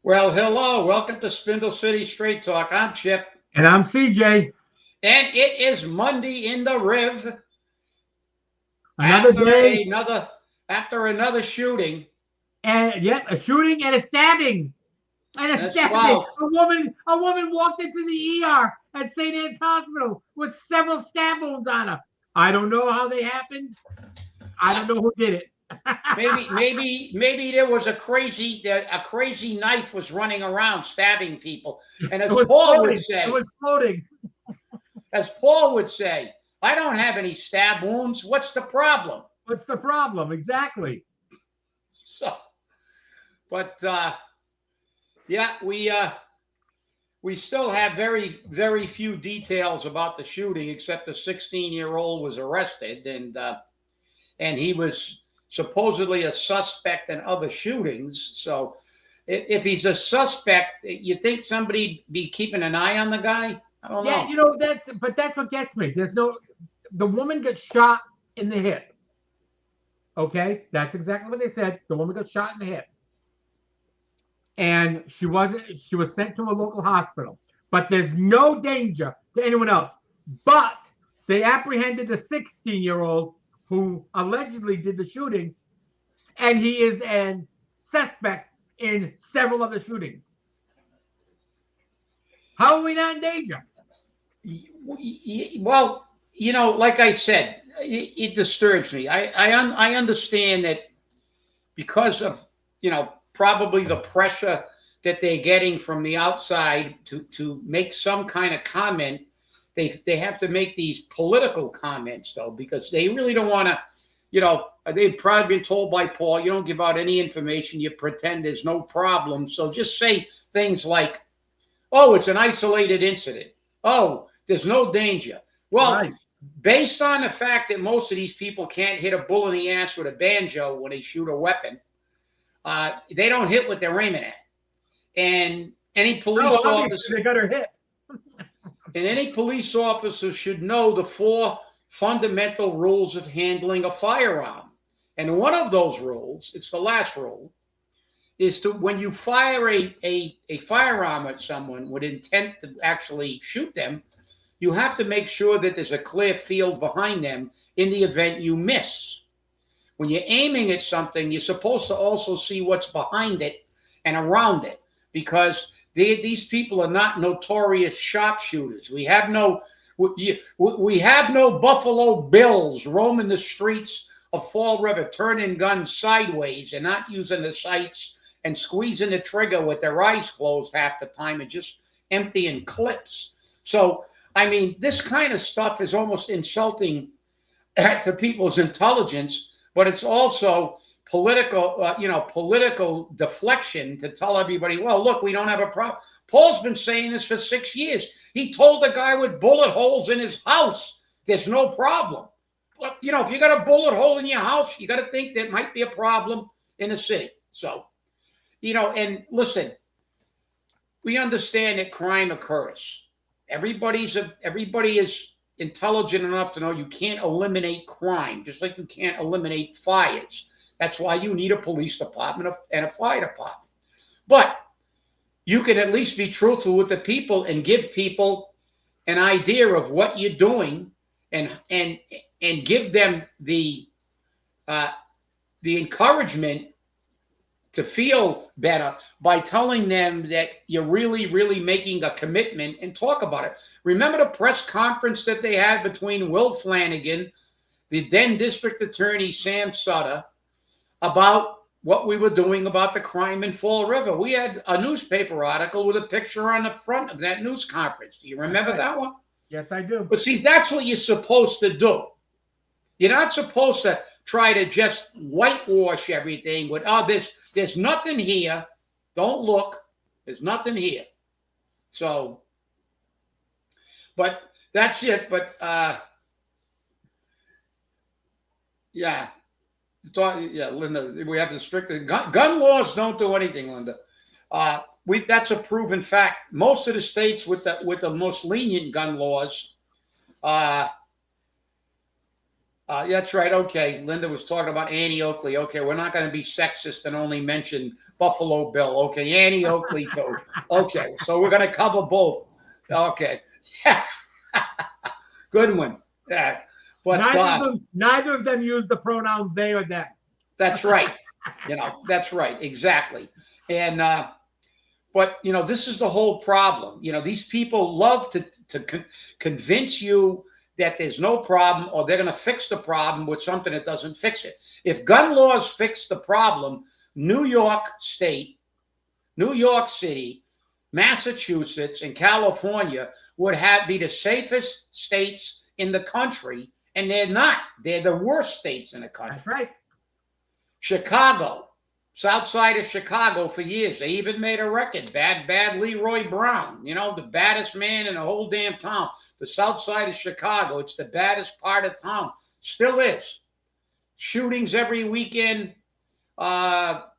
Well, hello. Welcome to Spindle City Straight Talk. I'm Chip. And I'm CJ. And it is Monday in the Riv Another after day. another shooting. And yep, a shooting and a stabbing. And a That's stabbing. wow. A woman walked into the ER at St. Anne's Hospital with several stab wounds on her. I don't know how they happened. I don't know who did it. Maybe there was a crazy knife was running around stabbing people. And It was floating. As Paul would say, I don't have any stab wounds. What's the problem? What's the problem? Exactly. So, but yeah, we still have very, very few details about the shooting, except the 16-year-old was arrested, and he was supposedly a suspect in other shootings. So, if he's a suspect, you think somebody be keeping an eye on the guy? I don't know. Yeah, that's what gets me. The woman got shot in the hip. Okay, that's exactly what they said. The woman got shot in the hip. And she was sent to a local hospital. But there's no danger to anyone else. But they apprehended the 16-year-old who allegedly did the shooting, and he is a suspect in several other shootings. How are we not in danger? Well, like I said, it disturbs me. I understand that because of probably the pressure that they're getting from the outside to make some kind of comment. They have to make these political comments though, because they really don't want to. They've probably been told by Paul, you don't give out any information, you pretend there's no problem. So just say things like, "Oh, it's an isolated incident. Oh, there's no danger." Well, Right. Based on the fact that most of these people can't hit a bull in the ass with a banjo when they shoot a weapon, they don't hit what they're aiming at. And any police officer, they got her hit. and any police officer should know the 4 fundamental rules of handling a firearm. And one of those rules, it's the last rule, is to when you fire a firearm at someone with intent to actually shoot them, you have to make sure that there's a clear field behind them in the event you miss. When you're aiming at something, you're supposed to also see what's behind it and around it, because these people are not notorious sharpshooters. We have no Buffalo Bills roaming the streets of Fall River, turning guns sideways and not using the sights and squeezing the trigger with their eyes closed half the time and just emptying clips. So, I mean, this kind of stuff is almost insulting to people's intelligence, but it's also political deflection to tell everybody, well, look, we don't have a problem. Paul's been saying this for 6 years. He told the guy with bullet holes in his house, there's no problem. But, if you got a bullet hole in your house, you got to think there might be a problem in the city. So, and listen, we understand that crime occurs. Everybody is intelligent enough to know you can't eliminate crime, just like you can't eliminate fires. That's why you need a police department and a fire department. But you can at least be truthful with the people and give people an idea of what you're doing, and give them the encouragement to feel better by telling them that you're really, really making a commitment, and talk about it. Remember the press conference that they had between Will Flanagan, the then district attorney Sam Sutter, about what we were doing about the crime in Fall River? We had a newspaper article with a picture on the front of that news conference. Do you remember that one? Yes, I do. But see, that's what you're supposed to do. You're not supposed to try to just whitewash everything with, there's nothing here. Don't look. There's nothing here. So, but that's it. But yeah. Linda, we have to strict gun laws don't do anything, Linda. That's a proven fact. Most of the states with the most lenient gun laws, That's right. Okay. Linda was talking about Annie Oakley. Okay. We're not going to be sexist and only mention Buffalo Bill. Okay. Annie Oakley, too. Okay. So we're going to cover both. Okay. Good one. Yeah. But neither of them use the pronouns they or them. That's right. That's right. Exactly. And, but, this is the whole problem. These people love to convince you that there's no problem, or they're going to fix the problem with something that doesn't fix it. If gun laws fix the problem, New York State, New York City, Massachusetts, and California would be the safest states in the country, and they're not. They're the worst states in the country. That's right. Chicago, south side of Chicago for years. They even made a record, Bad Leroy Brown, the baddest man in the whole damn town. The south side of Chicago, it's the baddest part of town. Still is. Shootings every weekend. But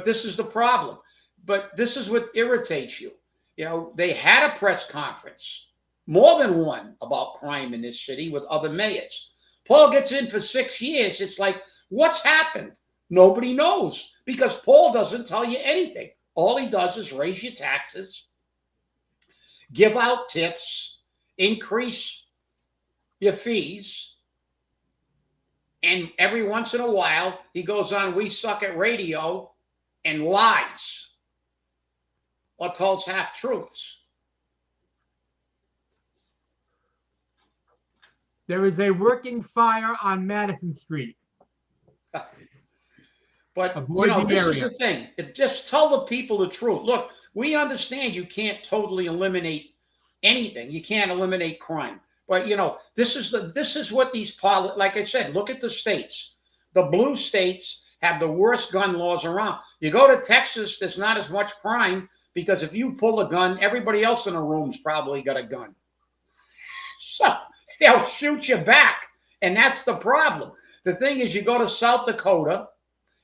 this is the problem. But this is what irritates you. They had a press conference, more than one, about crime in this city with other mayors. Paul gets in for 6 years. It's like, what's happened? Nobody knows, because Paul doesn't tell you anything. All he does is raise your taxes, give out tips, increase your fees, and every once in a while he goes on We Suck at Radio and lies or tells half truths. There is a working fire on Madison Street. But this is the thing. Just tell the people the truth. Look, we understand you can't totally eliminate anything. You can't eliminate crime. But this is what these like I said, look at the states. The blue states have the worst gun laws around. You go to Texas, there's not as much crime, because if you pull a gun, everybody else in the room's probably got a gun. So they'll shoot you back. And that's the problem. The thing is, you go to South Dakota,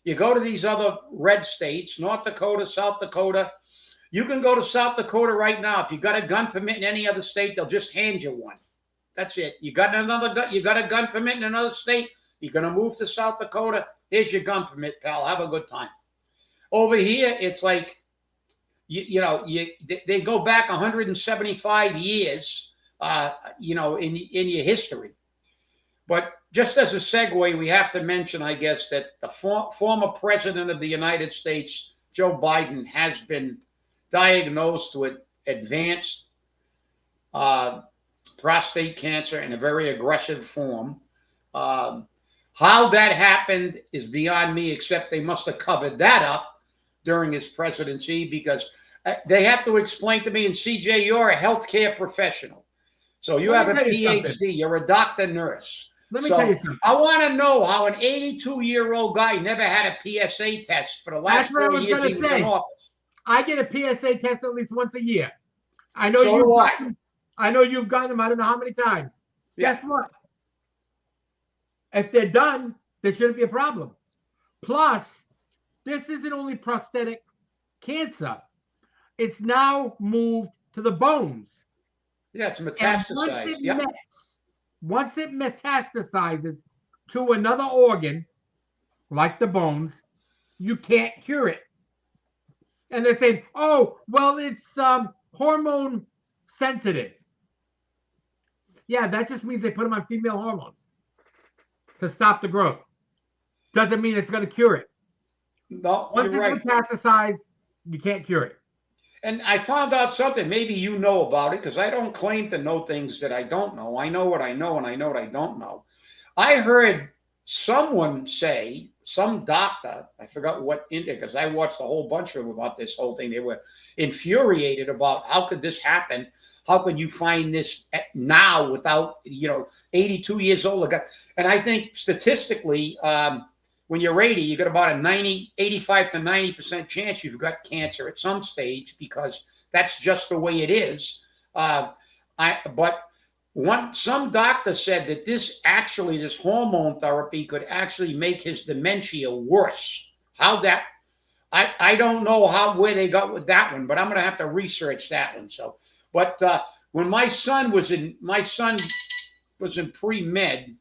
you go to these other red states, North Dakota, South Dakota. You can go to South Dakota right now. If you got a gun permit in any other state, they'll just hand you one. That's it. You got a gun permit in another state, you're going to move to South Dakota, here's your gun permit, pal. Have a good time. Over here, it's like, they go back 175 years, in your history. But just as a segue, we have to mention, I guess, that the former president of the United States, Joe Biden, has been diagnosed with advanced prostate cancer in a very aggressive form. How that happened is beyond me, except they must have covered that up during his presidency, because they have to explain to me, and CJ, you're a healthcare professional. So you have a PhD, you're a doctor nurse. Let me tell you something. I want to know how an 82-year-old guy never had a PSA test for the last 4 years he was in office. I get a PSA test at least once a year. I know you've gotten them. I don't know how many times. Yeah. Guess what? If they're done, there shouldn't be a problem. Plus, this isn't only prosthetic cancer. It's now moved to the bones. Yeah, it's metastasized. Once it metastasizes to another organ, like the bones, you can't cure it. And they're saying, oh, well, it's hormone sensitive. Yeah, that just means they put them on female hormones to stop the growth. Doesn't mean it's going to cure it. No, once it's metastasized, you can't cure it. And I found out something, maybe you know about it, because I don't claim to know things that I don't know. I know what I know, and I know what I don't know. I heard someone say, some doctor, I forgot what, because I watched a whole bunch of them about this whole thing. They were infuriated about, how could this happen? How could you find this now without, 82 years old? And I think statistically, when you're 80, you got about a 85 to 90% chance you've got cancer at some stage, because that's just the way it is. Some doctor said that this hormone therapy could actually make his dementia worse. How that, I don't know where they got with that one, but I'm going to have to research that one. So, but when my son was in pre-med,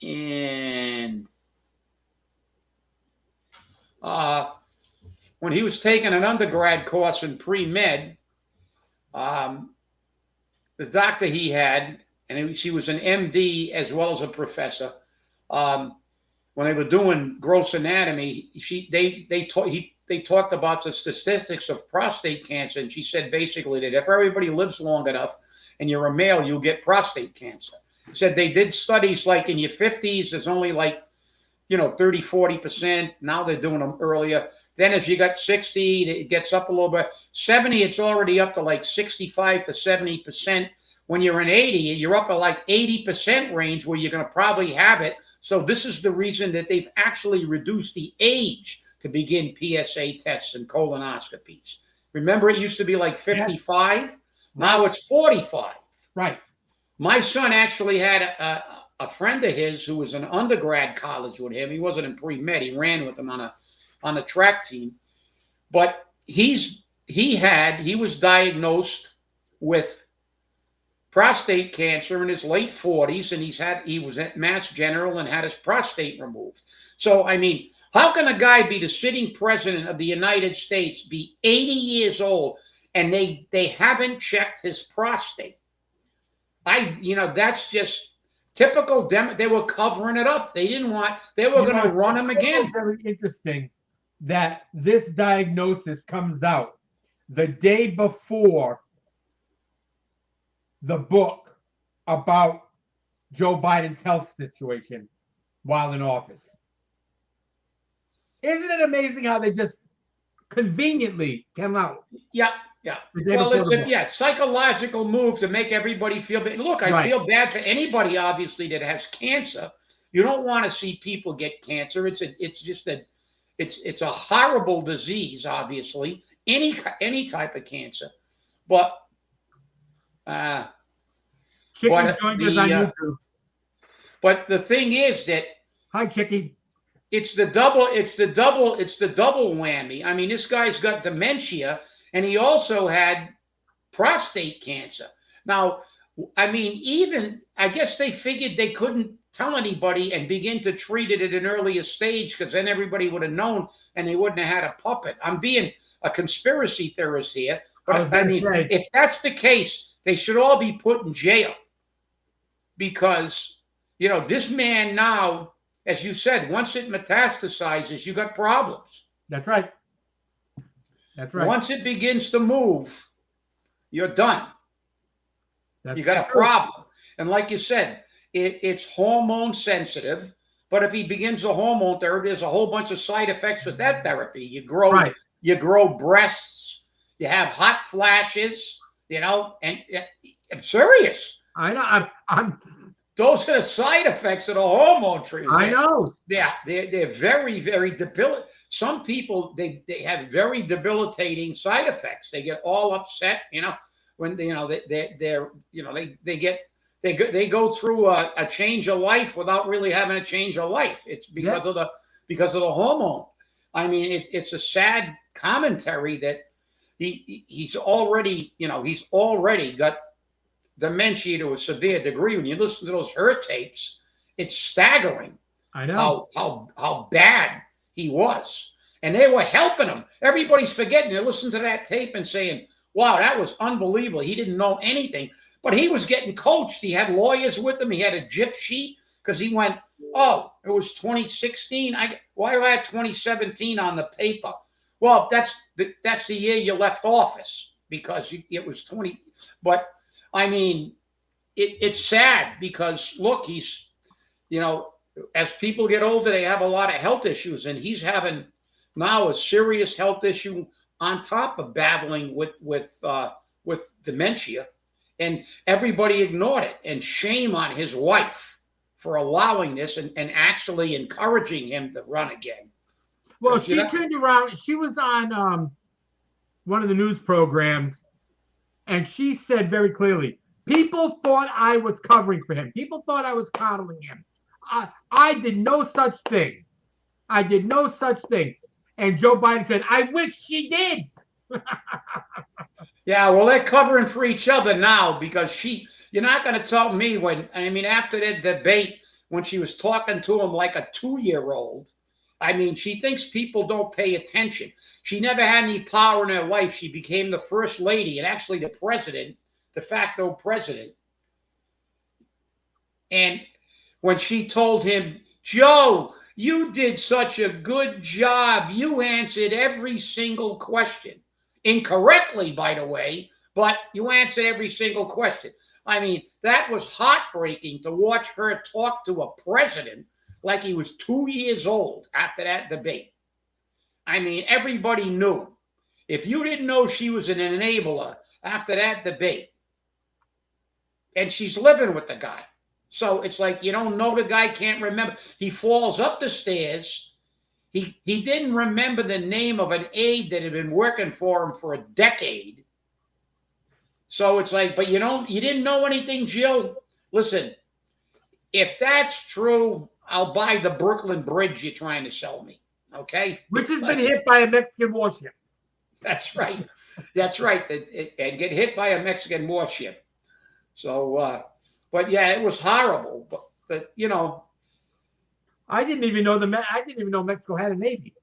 And when he was taking an undergrad course in pre-med, the doctor he had, and she was an MD as well as a professor. When they were doing gross anatomy, they talked about the statistics of prostate cancer, and she said basically that if everybody lives long enough and you're a male, you'll get prostate cancer. Said they did studies like in your 50s, there's only like 30, 40%. Now they're doing them earlier. Then as you got 60, it gets up a little bit. 70, it's already up to like 65 to 70%. When you're in 80, you're up at like 80% range where you're going to probably have it. So this is the reason that they've actually reduced the age to begin PSA tests and colonoscopies. Remember, it used to be like 55. Yes. Now it's 45. Right. My son actually had a friend of his who was in undergrad college with him. He wasn't in pre-med. He ran with him on the track team. But he was diagnosed with prostate cancer in his late 40s, and he was at Mass General and had his prostate removed. So, I mean, how can a guy be the sitting president of the United States, be 80 years old, and they haven't checked his prostate? That's just typical. They were covering it up. They were going to run him again. It's very interesting that this diagnosis comes out the day before the book about Joe Biden's health situation while in office. Isn't it amazing how they just conveniently came out? Yeah. Well, it's psychological moves to make everybody feel bad. Look, I feel bad for anybody, obviously, that has cancer. You don't want to see people get cancer. It's a horrible disease, obviously. Any type of cancer, but Chicken joined us on YouTube. But the thing is that hi, Chicky. It's the double whammy. I mean, this guy's got dementia, and he also had prostate cancer. Now, I mean, I guess they figured they couldn't tell anybody and begin to treat it at an earlier stage, because then everybody would have known and they wouldn't have had a puppet. I'm being a conspiracy theorist here, but I mean, if that's the case, they should all be put in jail, because, this man now, as you said, once it metastasizes, you got problems. That's right. Once it begins to move, you're done. You got a problem. And like you said, it's hormone sensitive. But if he begins the hormone therapy, there's a whole bunch of side effects with that therapy. You grow breasts, you have hot flashes, and I'm serious. I know. I'm Those are the side effects of the hormone treatment. I know. Yeah, they're very, very debilitating. Some people, they have very debilitating side effects. They get all upset, when they go through a change of life without really having a change of life. It's because of the hormone. I mean, it's a sad commentary that he's already got dementia to a severe degree. When you listen to those her tapes, it's staggering. I know how bad he was, and they were helping him. Everybody's forgetting. They listen to that tape and saying, "Wow, that was unbelievable. He didn't know anything." But he was getting coached. He had lawyers with him. He had a gyp sheet, because he went, "Oh, it was 2016. Why do I have 2017 on the paper?" Well, that's the year you left office, because it was 20. But I mean, it's sad, because look, he's, as people get older, they have a lot of health issues, and he's having now a serious health issue on top of battling with dementia. And everybody ignored it. And shame on his wife for allowing this and actually encouraging him to run again. Well, she turned around. She was on one of the news programs, and she said very clearly, people thought I was covering for him. People thought I was coddling him. I did no such thing. I did no such thing. And Joe Biden said, I wish she did. Yeah, well, they're covering for each other now, because you're not going to tell me after the debate when she was talking to him like a 2-year-old. I mean, she thinks people don't pay attention. She never had any power in her life. She became the first lady and actually the president, de facto president. And when she told him, Joe, you did such a good job. You answered every single question. Incorrectly, by the way, but you answered every single question. I mean, that was heartbreaking to watch her talk to a president like he was 2 years old after that debate. I mean, everybody knew. If you didn't know she was an enabler after that debate, and she's living with the guy. So it's like, you don't know the guy, can't remember. He falls up the stairs. He didn't remember the name of an aide that had been working for him for a decade. So it's like, but you didn't know anything, Jill? Listen, if that's true, I'll buy the Brooklyn Bridge you're trying to sell me. Okay? Which has been hit by a Mexican warship. That's right. That's right. And get hit by a Mexican warship. So, but yeah, it was horrible. But you know, I didn't even know Mexico had a navy.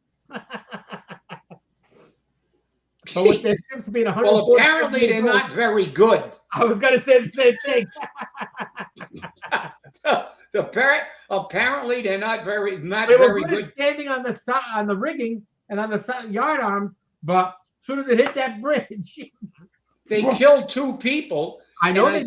So what there seems to be 100. Well, apparently they're not very good. I was going to say the same thing. Apparently they're not very good. Standing on the rigging and on the yard arms, but as soon as it hit that bridge, they killed 2 people. I know. I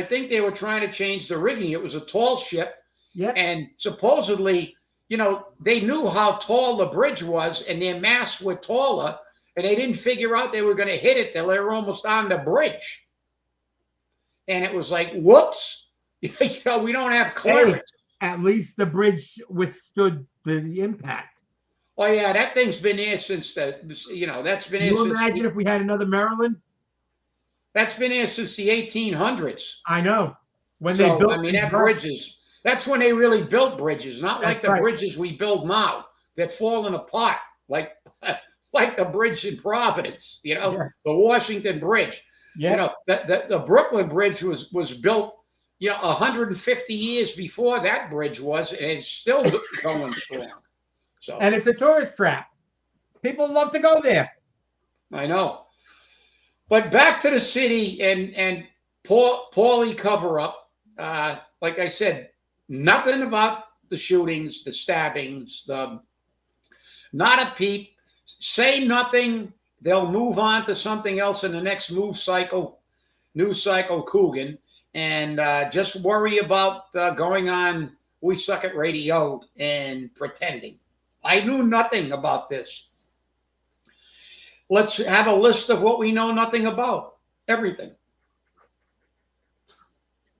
think they were trying to change the rigging. It was a tall ship. Yeah. And supposedly, you know, they knew how tall the bridge was, and their masts were taller, and they didn't figure out they were going to hit it till they were almost on the bridge. And it was like, whoops, you know, we don't have clearance. Hey, at least the bridge withstood the impact. Oh yeah, that thing's been there since that's been there. Can you imagine if we had another Maryland? That's been there since the 1800s. I know. That's when they really built bridges, not like the bridges we build now. They're falling apart, like the bridge in Providence, you know, the Washington Bridge. Yeah. You know, the Brooklyn Bridge was built, 150 years before that bridge was, and it's still going strong. So, and it's a tourist trap. People love to go there. I know. But back to the city and Paulie cover up. Like I said, nothing about the shootings, the stabbings, not a peep. Say nothing. They'll move on to something else in the next news cycle, Coogan, and just worry about going on We Suck at Radio and pretending. I knew nothing about this. Let's have a list of what we know nothing about. Everything.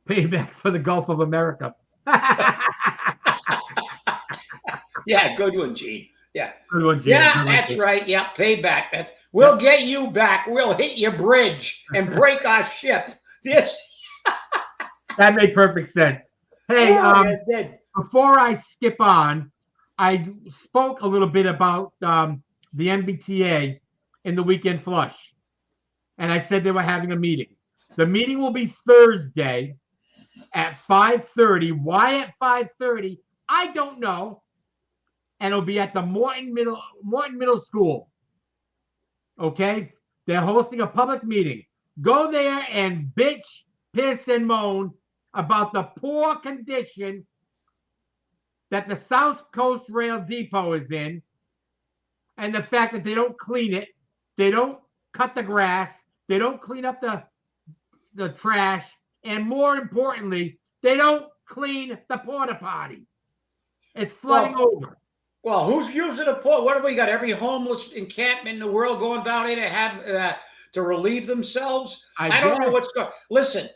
Payback for the Gulf of America. Yeah, good one, Gene. Yeah. Good one, Gene. Yeah, that's right. Yeah, payback. We'll get you back. We'll hit your bridge and break our ship. That made perfect sense. Hey, before I skip on, I spoke a little bit about the MBTA in the weekend flush. And I said they were having a meeting. The meeting will be Thursday at 5:30. Why at 5:30? I don't know. And it'll be at the Morton Middle School. Okay? They're hosting a public meeting. Go there and bitch, piss, and moan about the poor condition that the South Coast Rail Depot is in, and the fact that they don't clean it, they don't cut the grass, they don't clean up the trash, and more importantly, they don't clean the porta potty. It's flooding over. Well, who's using a porta? What have we got? Every homeless encampment in the world going down here to have to relieve themselves? I don't know what's going. Listen,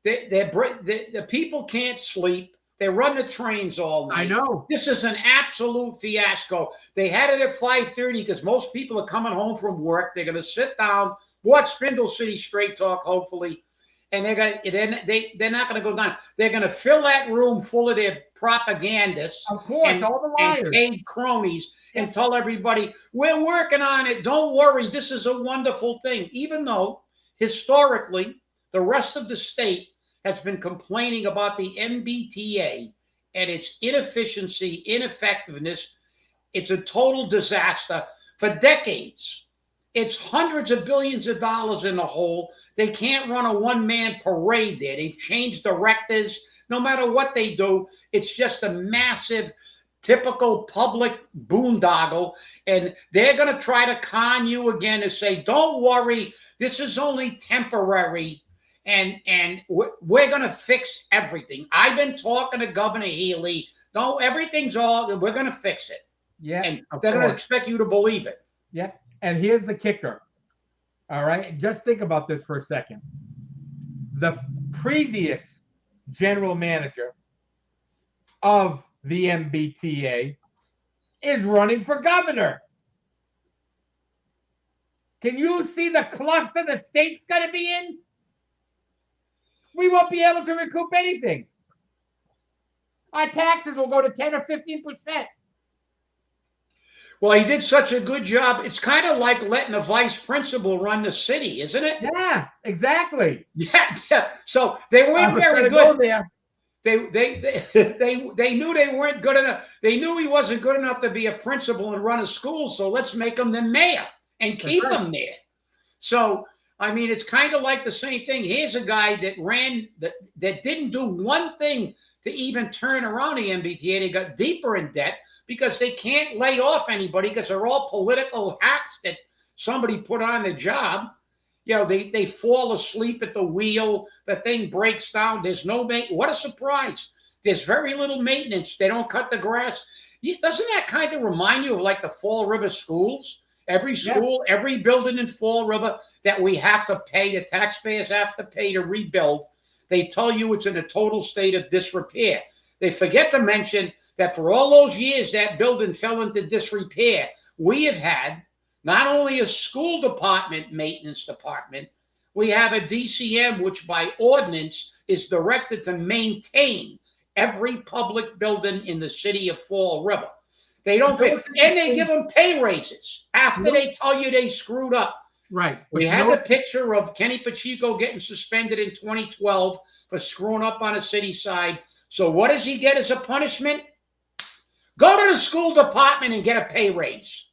the people can't sleep. They run the trains all night. I know. This is an absolute fiasco. They had it at 5:30 because most people are coming home from work. They're going to sit down, watch Spindle City Straight Talk, hopefully, and they're not going to go down. They're going to fill that room full of their propagandists, of course, all the liars and paid cronies, and tell everybody, we're working on it. Don't worry. This is a wonderful thing. Even though historically, the rest of the state has been complaining about the MBTA and its inefficiency, ineffectiveness. It's a total disaster for decades. It's hundreds of billions of dollars in the hole. They can't run a one-man parade there. They've changed directors. No matter what they do, it's just a massive, typical public boondoggle. And they're going to try to con you again and say, don't worry, this is only temporary. And we're going to fix everything. I've been talking to Governor Healy. No, everything's all, we're going to fix it. Yeah. And they're going to expect you to believe it. Yeah. And here's the kicker. All right. Just think about this for a second. The previous general manager of the MBTA is running for governor. Can you see the cluster the state's going to be in? We won't be able to recoup anything. Our taxes will go to 10 or 15%. Well, he did such a good job. It's kind of like letting a vice principal run the city, isn't it? Yeah, exactly. Yeah. So they weren't very good. There. They knew they weren't good enough. They knew he wasn't good enough to be a principal and run a school. So let's make him the mayor and keep him there. So, I mean, it's kind of like the same thing. Here's a guy that ran that didn't do one thing to even turn around the MBTA. They got deeper in debt because they can't lay off anybody because they're all political hacks that somebody put on the job. You know, they fall asleep at the wheel. The thing breaks down. There's no maintenance. What a surprise. There's very little maintenance. They don't cut the grass. Doesn't that kind of remind you of like the Fall River schools? Every school, every building in Fall River that we have to pay, the taxpayers have to pay to rebuild, they tell you it's in a total state of disrepair. They forget to mention that for all those years that building fell into disrepair, we have had not only a school department maintenance department, we have a DCM, which by ordinance is directed to maintain every public building in the city of Fall River. They don't fit, and they give them pay raises after they tell you they screwed up. Right. We had the picture of Kenny Pacheco getting suspended in 2012 for screwing up on a city side. So what does he get as a punishment? Go to the school department and get a pay raise.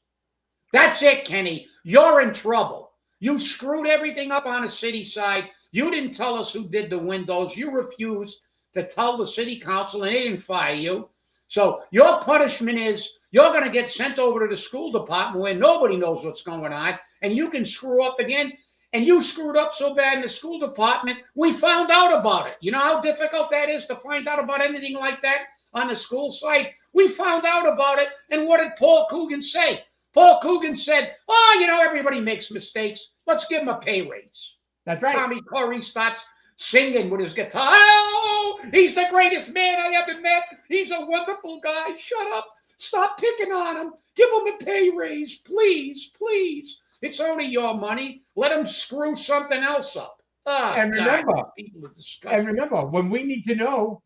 That's it, Kenny. You're in trouble. You screwed everything up on a city side. You didn't tell us who did the windows. You refused to tell the city council, and they didn't fire you. So your punishment is you're going to get sent over to the school department where nobody knows what's going on, and you can screw up again. And you screwed up so bad in the school department, we found out about it. You know how difficult that is to find out about anything like that on the school site? We found out about it, and what did Paul Coogan say? Paul Coogan said, oh, you know, everybody makes mistakes. Let's give him a pay raise. That's right. Tommy Curry starts singing with his guitar. Oh, he's the greatest man I ever met. He's a wonderful guy. Shut up. Stop picking on him. Give him a pay raise, please, please. It's only your money. Let him screw something else up. Oh, and remember, when we need to know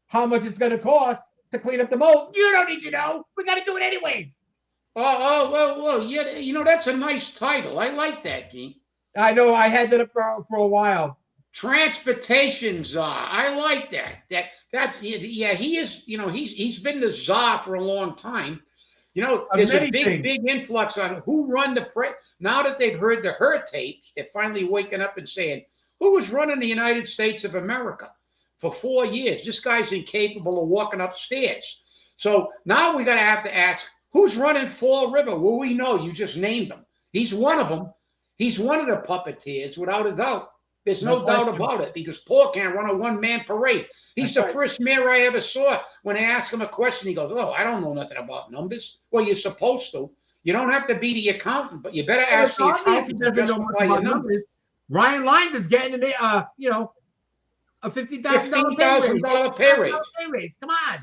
how much it's going to cost to clean up the mold, you don't need to know. We got to do it anyways. Well, yeah, you know, that's a nice title. I like that, Gene. I know. I had that up for a while. Transportation czar. I like that. That's he is, you know, he's been the czar for a long time. You know, there's a big influx on who run the press. Now that they've heard the her tapes, they're finally waking up and saying, who was running the United States of America for 4 years? This guy's incapable of walking upstairs. So now we got to have to ask, who's running Fall River? Well, we know you just named him. He's one of them. He's one of the puppeteers, without a doubt. There's no doubt about it, because Paul can't run a one-man parade. He's the first mayor I ever saw. When I ask him a question, he goes, oh, I don't know nothing about numbers. Well, you're supposed to. You don't have to be the accountant, but you better ask the accountant to justify your numbers. Ryan Lyons is getting a $50,000 pay raise. Come on.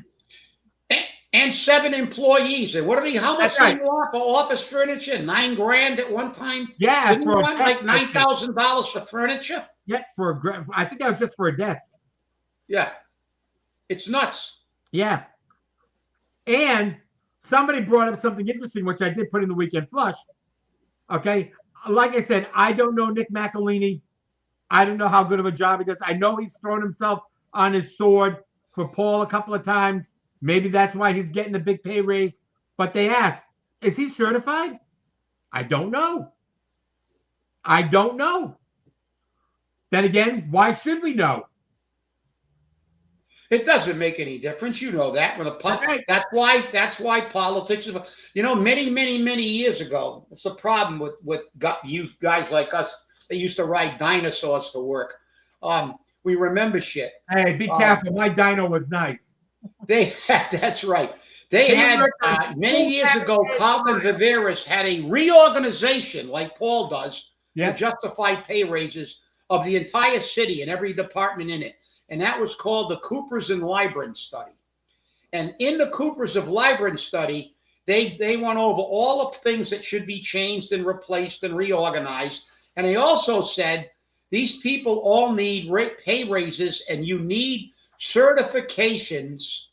And 7 employees. And what are they? How much do you want for office furniture? $9,000 at one time. Yeah, didn't you want like $9,000 for furniture? Yeah, I think that was just for a desk. Yeah, it's nuts. Yeah, and somebody brought up something interesting, which I did put in the weekend flush. Okay, like I said, I don't know Nick McElhaney. I don't know how good of a job he does. I know he's thrown himself on his sword for Paul a couple of times. Maybe that's why he's getting the big pay raise. But they asked, is he certified? I don't know. I don't know. Then again, why should we know? It doesn't make any difference. You know that. That's why politics is, many years ago, it's a problem with you guys like us that used to ride dinosaurs to work. We remember shit. Hey, be careful. My dino was nice. That's right. They had many years ago, Carlton Viveris had a reorganization like Paul does to justify pay raises of the entire city and every department in it. And that was called the Coopers and Libran study. And in the Coopers of Libran study, they went over all the things that should be changed and replaced and reorganized. And they also said, these people all need pay raises, and you need certifications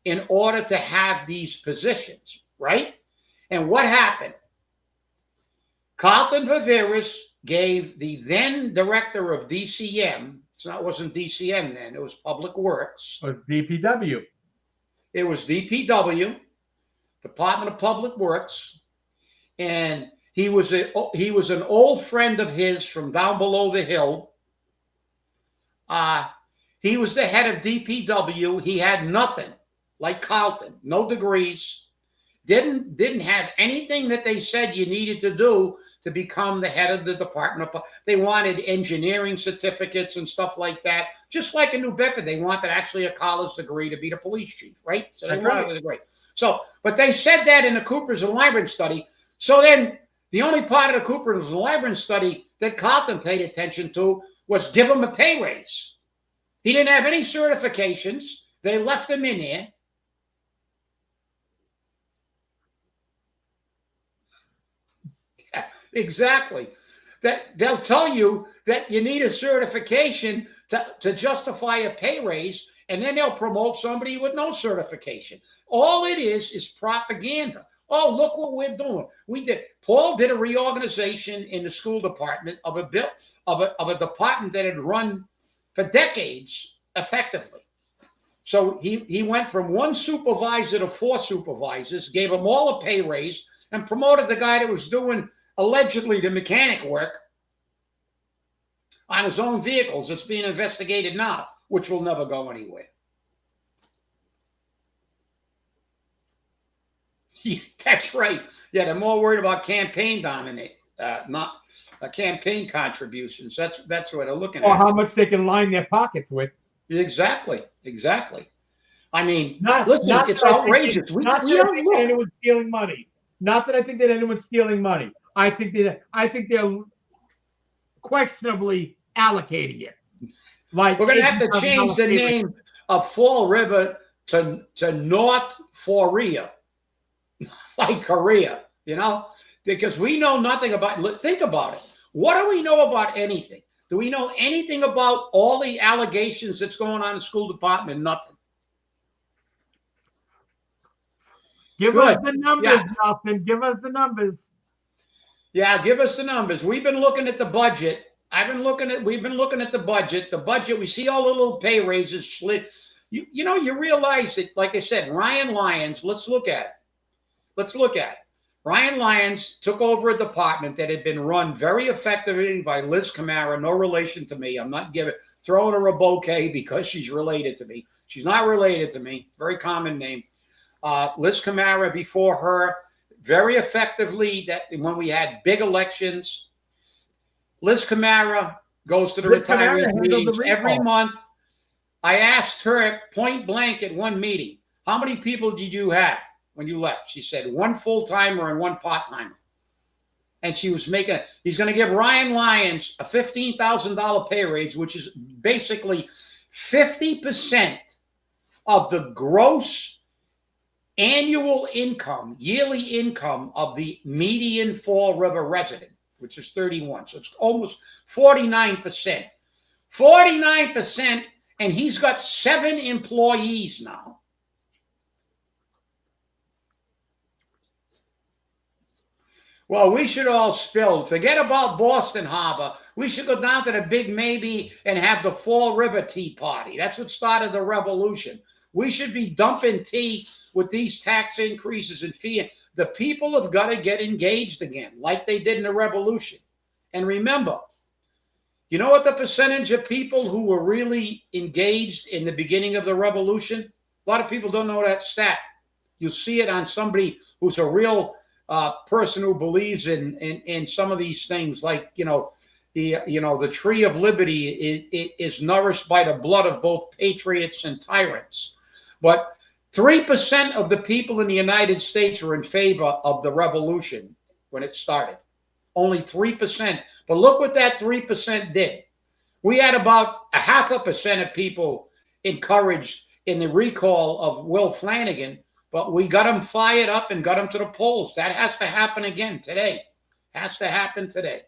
in order to have these positions, right? And what happened? Carlton Viveris gave the then director of DCM, it wasn't DCM then, it was Public Works. It was DPW. It was DPW, Department of Public Works, and he was an old friend of his from down below the hill. He was the head of DPW. He had nothing, like Carlton, no degrees, didn't have anything that they said you needed to do to become the head of the department. They wanted engineering certificates and stuff like that. Just like in New Bedford, they wanted actually a college degree to be the police chief, right? So they wanted a degree. So, but they said that in the Coopers and Libran study. So then the only part of the Coopers and Libran study that Carlton paid attention to was give him a pay raise. He didn't have any certifications. They left him in there. Exactly. That they'll tell you that you need a certification to justify a pay raise, and then they'll promote somebody with no certification. All it is propaganda. Oh, look what we're doing. Paul did a reorganization in the school department of a department that had run for decades effectively. So he went from one supervisor to 4 supervisors, gave them all a pay raise, and promoted the guy that was doing allegedly the mechanic work on his own vehicles. It's being investigated now, which will never go anywhere. Yeah, that's right. Yeah, they're more worried about campaign dominate, not campaign contributions. That's what they're looking at. Or how much they can line their pockets with. Exactly. I mean, it's outrageous. We don't think anyone's stealing money. Not that I think that anyone's stealing money. I think they're questionably allocating it. Like we're going to have to change the name of Fall River to North Korea, like Korea, because we know nothing about. Think about it. What do we know about anything? Do we know anything about all the allegations that's going on in the school department? Nothing. Give us the numbers, Nelson. Give us the numbers. Yeah, give us the numbers. We've been looking at the budget. We've been looking at the budget. The budget, we see all the little pay raises slid. You realize that, like I said, Ryan Lyons, let's look at it. Ryan Lyons took over a department that had been run very effectively by Liz Camara, no relation to me. I'm not throwing her a bouquet because she's related to me. She's not related to me. Very common name. Liz Camara before her, very effectively, that when we had big elections. Liz Camara goes to the retiree meetings every month. I asked her point blank at one meeting, how many people did you have when you left? She said 1 full-timer and 1 part-timer. And she was he's going to give Ryan Lyons a $15,000 pay raise, which is basically 50% of the gross annual income, yearly income of the median Fall River resident, which is 31. So it's almost 49%. 49%, and he's got 7 employees now. Well, we should all spill. Forget about Boston Harbor. We should go down to the Big Maybe and have the Fall River Tea Party. That's what started the revolution. We should be dumping tea with these tax increases and fee. The people have got to get engaged again, like they did in the revolution. And remember, you know what the percentage of people who were really engaged in the beginning of the revolution? A lot of people don't know that stat. You see it on somebody who's a real person who believes in some of these things, like the tree of liberty is nourished by the blood of both patriots and tyrants. But 3% of the people in the United States were in favor of the revolution when it started. Only 3%. But look what that 3% did. We had about 0.5% of people encouraged in the recall of Will Flanagan, but we got them fired up and got them to the polls. That has to happen again today. Has to happen today.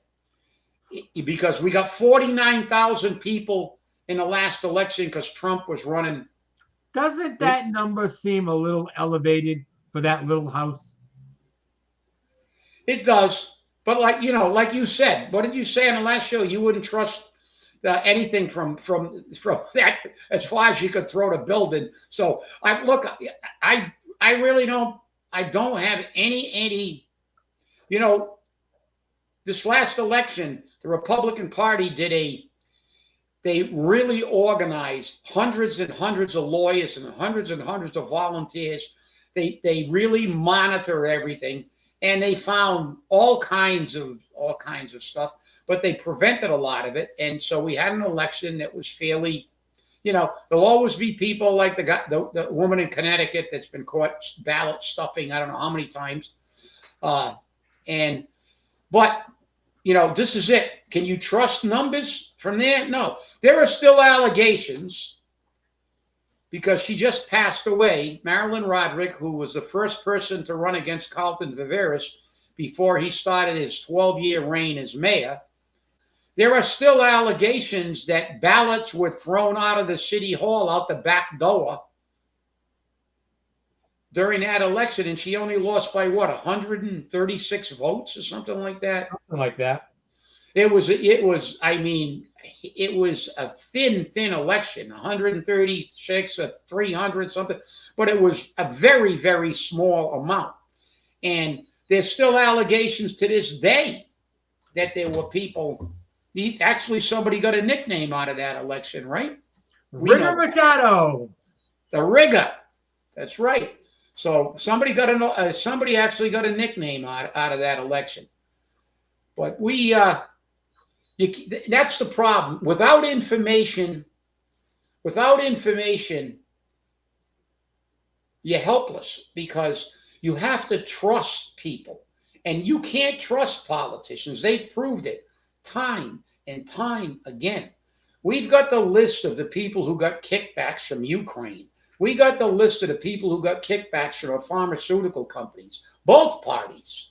Because we got 49,000 people in the last election because Trump was running. Doesn't that number seem a little elevated for that little house? It does. But like you said, what did you say on the last show? You wouldn't trust anything from that as far as you could throw the building. So I really don't. I don't have any. This last election, the Republican Party they really organized hundreds and hundreds of lawyers and hundreds of volunteers. They really monitor everything, and they found all kinds of stuff, but they prevented a lot of it. And so we had an election that was fairly, there'll always be people like the woman in Connecticut that's been caught ballot stuffing, I don't know how many times. But this is it. Can you trust numbers from there? No. There are still allegations because she just passed away, Marilyn Roderick, who was the first person to run against Carlton Viveris before he started his 12-year reign as mayor. There are still allegations that ballots were thrown out of the city hall out the back door during that election, and she only lost by 136 votes or something like that. Something like that. It was a thin election, 136 or 300 something, but it was a very, very small amount. And there's still allegations to this day that there were people. Actually, somebody got a nickname out of that election, right? Rigger Machado. The Rigger. That's right. So somebody actually got a nickname out of that election. But that's the problem. Without information, you're helpless because you have to trust people. And you can't trust politicians. They've proved it time and time again. We've got the list of the people who got kickbacks from Ukraine. We got the list of the people who got kickbacks from the pharmaceutical companies, both parties.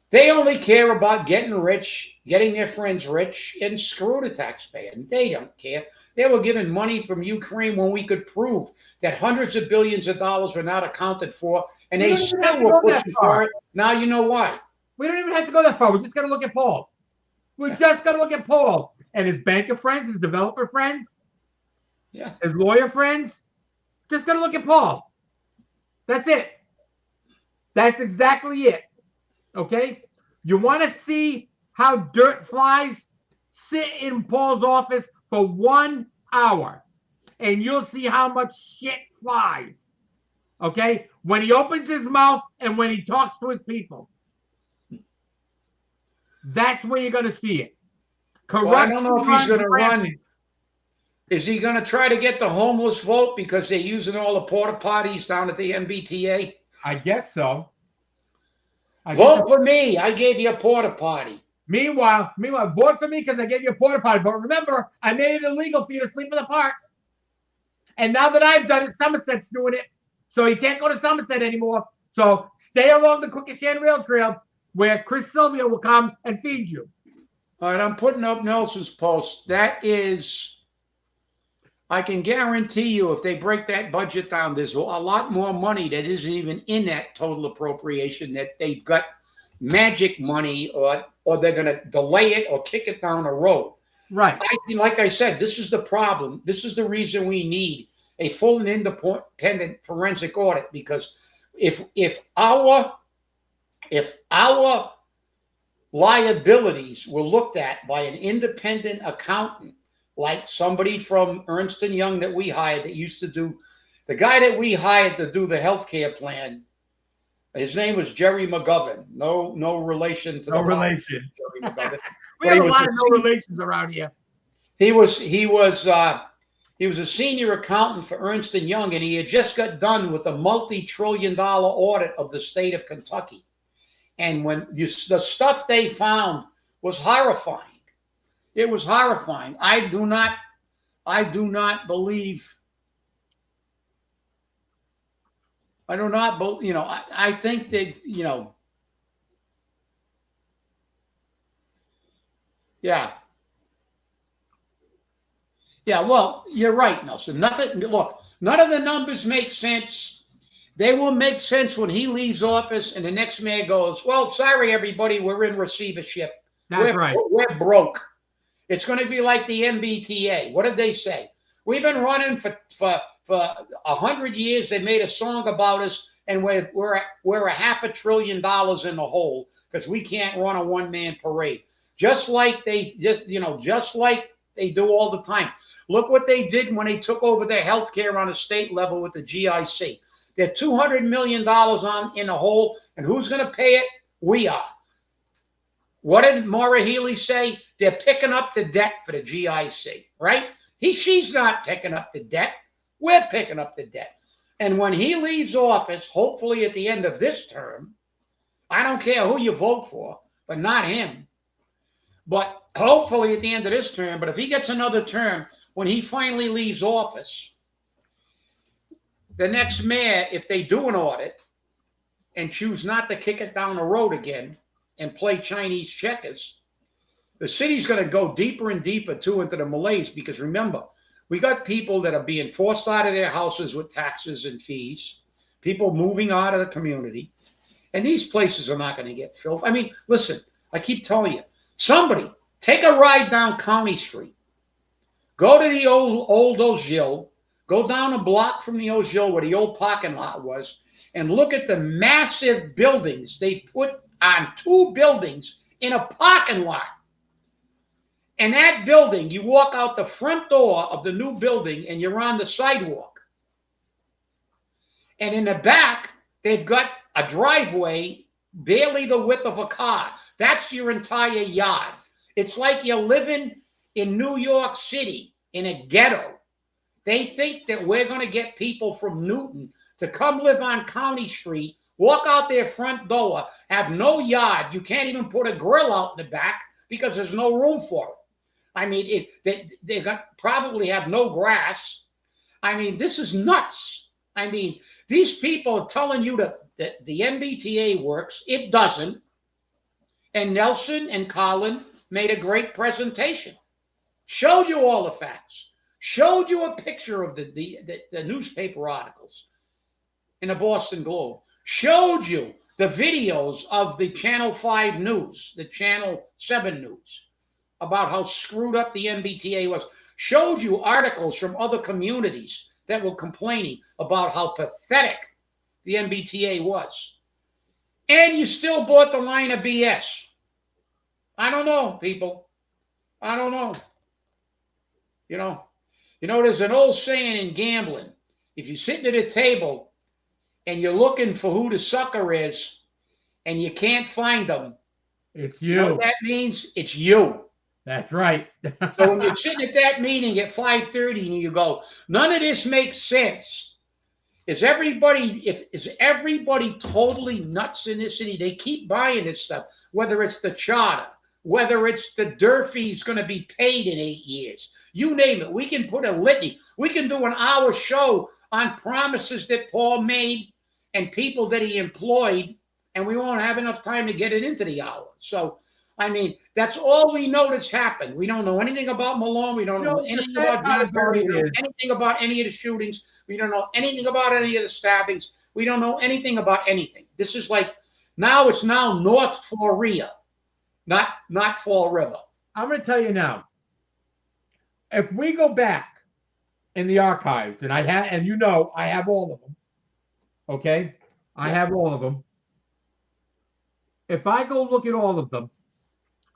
They only care about getting rich, getting their friends rich, and screw the taxpayer. They don't care. They were giving money from Ukraine when we could prove that hundreds of billions of dollars were not accounted for, and they still were pushing for it. Now you know why. We don't even have to go that far. We just got to look at Paul. Just got to look at Paul and his banker friends, his developer friends, his lawyer friends. Just got to look at Paul. That's it. That's exactly it. Okay? You want to see how dirt flies? Sit in Paul's office for 1 hour, and you'll see how much shit flies. Okay? When he opens his mouth and when he talks to his people. That's where you're going to see it. Well, I don't know if he's going to run. Is he going to try to get the homeless vote because they're using all the porta potties down at the MBTA? I guess so. Vote for me. I gave you a porta potty. Meanwhile, vote for me because I gave you a porta potty. But remember, I made it illegal for you to sleep in the parks. And now that I've done it, Somerset's doing it. So you can't go to Somerset anymore. So stay along the Quequechan Rail Trail where Chris Sylvia will come and feed you. All right, I'm putting up Nelson's post. That is, I can guarantee you if they break that budget down, there's a lot more money that isn't even in that total appropriation, that they've got magic money or they're going to delay it or kick it down the road. Right. Like I said, this is the problem. This is the reason we need a full and independent forensic audit, because if our liabilities were looked at by an independent accountant, like somebody from Ernst & Young that we hired, that used to do, the guy that we hired to do the healthcare plan, his name was Jerry McGovern. No relation to No the relation. Jerry McGovern. We have a lot of no relations around here. He was a senior accountant for Ernst & Young, and he had just got done with a multi-trillion-dollar audit of the state of Kentucky. And when the stuff they found was horrifying. It was horrifying. I do not believe. I think that, yeah. Yeah, well, you're right, Nelson. Look, none of the numbers make sense. They will make sense when he leaves office and the next man goes, well, sorry, everybody, we're in receivership. Right. We're broke. It's going to be like the MBTA. What did they say? We've been running for 100 years. They made a song about us, and we're $500 billion in the hole because we can't run a one-man parade. Just like they do all the time. Look what they did when they took over their health care on a state level with the GIC. They're $200 million in the hole, and who's going to pay it? We are. What did Maura Healey say? They're picking up the debt for the GIC, right? She's not picking up the debt. We're picking up the debt. And when he leaves office, hopefully at the end of this term, I don't care who you vote for, but not him. But hopefully at the end of this term, but if he gets another term, when he finally leaves office, the next mayor, if they do an audit and choose not to kick it down the road again and play Chinese checkers, the city's going to go deeper and deeper too into the malaise, because remember, we got people that are being forced out of their houses with taxes and fees, people moving out of the community, and these places are not going to get filled. I mean, listen, I keep telling you, somebody take a ride down County Street, go to the old Ojil, go down a block from the Ojil where the old parking lot was, and look at the massive buildings they put on 2 buildings in a parking lot. And that building, you walk out the front door of the new building and you're on the sidewalk. And in the back, they've got a driveway barely the width of a car. That's your entire yard. It's like you're living in New York City in a ghetto. They think that we're going to get people from Newton to come live on County Street, walk out their front door, have no yard. You can't even put a grill out in the back because there's no room for it. I mean, they probably have no grass. I mean, this is nuts. I mean, these people are telling you that the MBTA works. It doesn't. And Nelson and Colin made a great presentation. Showed you all the facts. Showed you a picture of the newspaper articles in the Boston Globe. Showed you the videos of the Channel 5 news, the Channel 7 news, about how screwed up the MBTA was. Showed you articles from other communities that were complaining about how pathetic the MBTA was. And you still bought the line of BS. I don't know, people. I don't know. You know, there's an old saying in gambling. If you're sitting at a table and you're looking for who the sucker is and you can't find them, it's you. You know what that means? It's you. That's right. So when you're sitting at that meeting at 5:30 and you go, none of this makes sense. Is everybody totally nuts in this city? They keep buying this stuff, whether it's the charter, whether it's the Durfee's going to be paid in 8 years. You name it. We can put a litany. We can do an hour show on promises that Paul made and people that he employed, and we won't have enough time to get it into the hour. So, I mean, that's all we know that's happened. We don't know anything about Malone. We don't know anything about John Burry. We don't know anything about any of the shootings. We don't know anything about any of the stabbings. We don't know anything about anything. This is like, it's now North Florida, not Fall River. I'm going to tell you now, if we go back in the archives, and I have all of them. Okay, I have all of them. If I go look at all of them,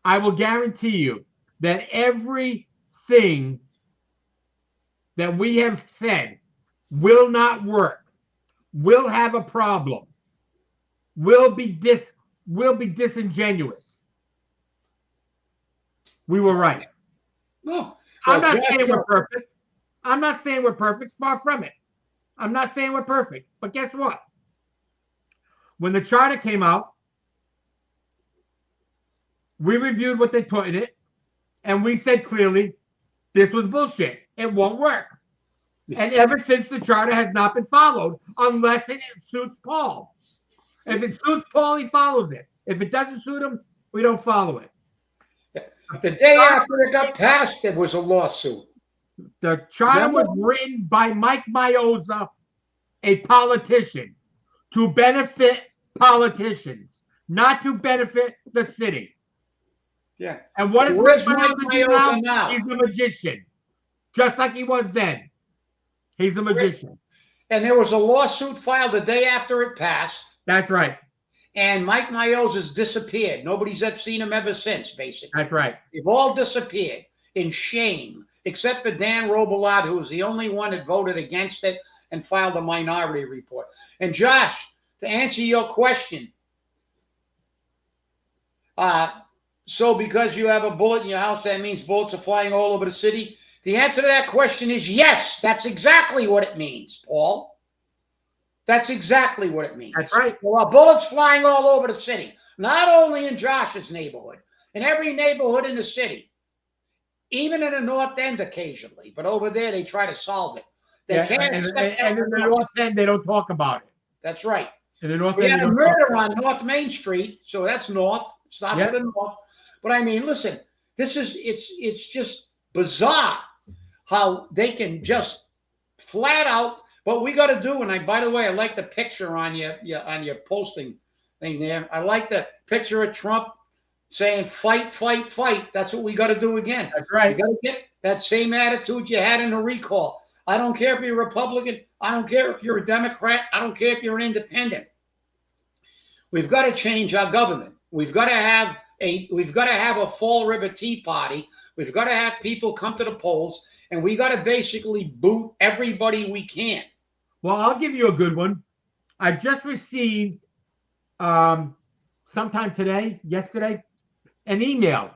I will guarantee you that everything that we have said will not work, will have a problem, will be disingenuous. We were right. No, I'm not saying we're perfect. I'm not saying we're perfect. Far from it. I'm not saying we're perfect. But guess what? When the charter came out, we reviewed what they put in it, and we said clearly, this was bullshit. It won't work. And ever since, the charter has not been followed unless it suits Paul. If it suits Paul, he follows it. If it doesn't suit him, we don't follow it. The day after it got passed, there was a lawsuit. The charter was written by Mike Mioza, a politician, to benefit politicians, not to benefit the city. Yeah. And what is Where's Mike Mioza now? He's a magician, just like he was then. He's a magician. And there was a lawsuit filed the day after it passed. That's right. And Mike Mioza's disappeared. Nobody's seen him ever since, basically. That's right. They've all disappeared in shame, except for Dan Robillard, who was the only one that voted against it and filed a minority report. And Josh, to answer your question, so because you have a bullet in your house, that means bullets are flying all over the city? The answer to that question is yes. That's exactly what it means, Paul. That's exactly what it means. That's right. There are bullets flying all over the city, not only in Josh's neighborhood, in every neighborhood in the city, even in the North End occasionally. But over there, they try to solve it. They can't. And in the North End, they don't talk about it. That's right. In the North We End, had a murder on North Main Street, so that's north. It's not for the north. But I mean, listen, it's just bizarre how they can just flat out. What we got to do, and by the way, I like the picture on your posting thing there. I like the picture of Trump saying "fight, fight, fight." That's what we got to do again. That's right. You got to get that same attitude you had in the recall. I don't care if you're a Republican. I don't care if you're a Democrat. I don't care if you're an independent. We've got to change our government. We've got to have a Fall River Tea Party. We've got to have people come to the polls, and we got to basically boot everybody we can. Well, I'll give you a good one. I've just received sometime yesterday, an email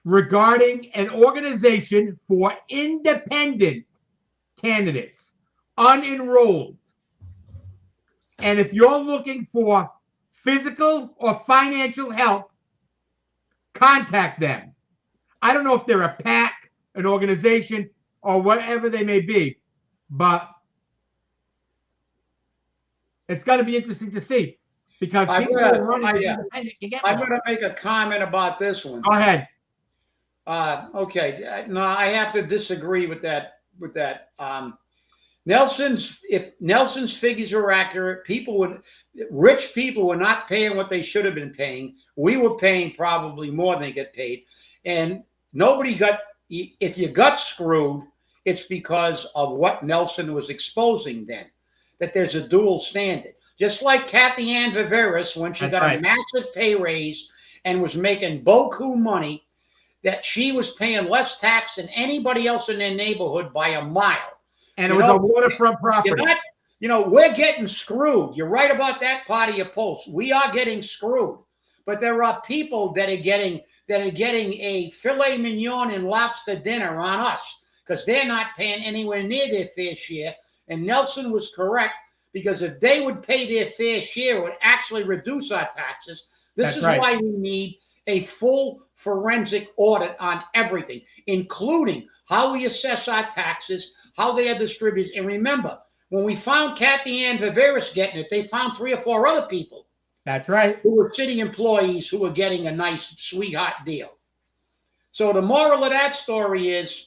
regarding an organization for independent candidates, unenrolled. And if you're looking for physical or financial help, contact them. I don't know if they're a PAC, an organization, or whatever they may be, but it's going to be interesting to see because people are running independent. I'm going to make a comment about this one. Go ahead. Okay. No, I have to disagree with that. If Nelson's figures are accurate, rich people were not paying what they should have been paying. We were paying probably more than they get paid. And if you got screwed, it's because of what Nelson was exposing then, that there's a dual standard. Just like Kathy Ann Viveris, when she got a massive pay raise and was making beaucoup money, that she was paying less tax than anybody else in their neighborhood by a mile. And it was a waterfront property. We're getting screwed. You're right about that part of your post. We are getting screwed. But there are people that are getting a filet mignon and lobster dinner on us because they're not paying anywhere near their fair share. And Nelson was correct, because if they would pay their fair share, it would actually reduce our taxes. This is why we need a full forensic audit on everything, including how we assess our taxes, how they are distributed. And remember, when we found Kathy Ann Viveris getting it, they found 3 or 4 other people. That's right. Who were city employees who were getting a nice sweetheart deal. So the moral of that story is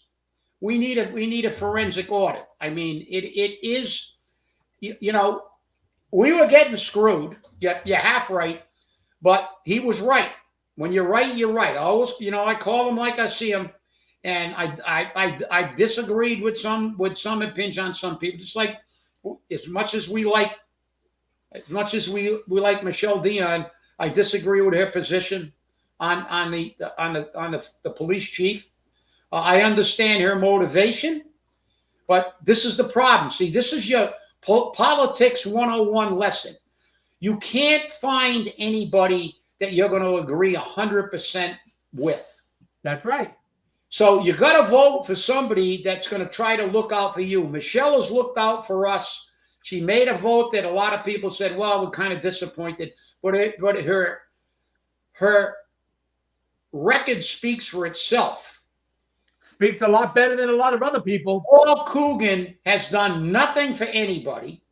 we need a forensic audit. I mean, it is, we were getting screwed. You're half right, but he was right. When you're right, you're right. I always, I call him like I see him. and I disagreed with some opinions on some people. Just like as much as we like Michelle Dion, I disagree with her position on the police chief. I understand her motivation, but this is the problem. See, this is your politics 101 lesson. You can't find anybody that you're going to agree 100% with. That's right. So you got to vote for somebody that's going to try to look out for you. Michelle has looked out for us. She made a vote that a lot of people said, well, we're kind of disappointed. But her record speaks for itself. Speaks a lot better than a lot of other people. Paul Coogan has done nothing for anybody,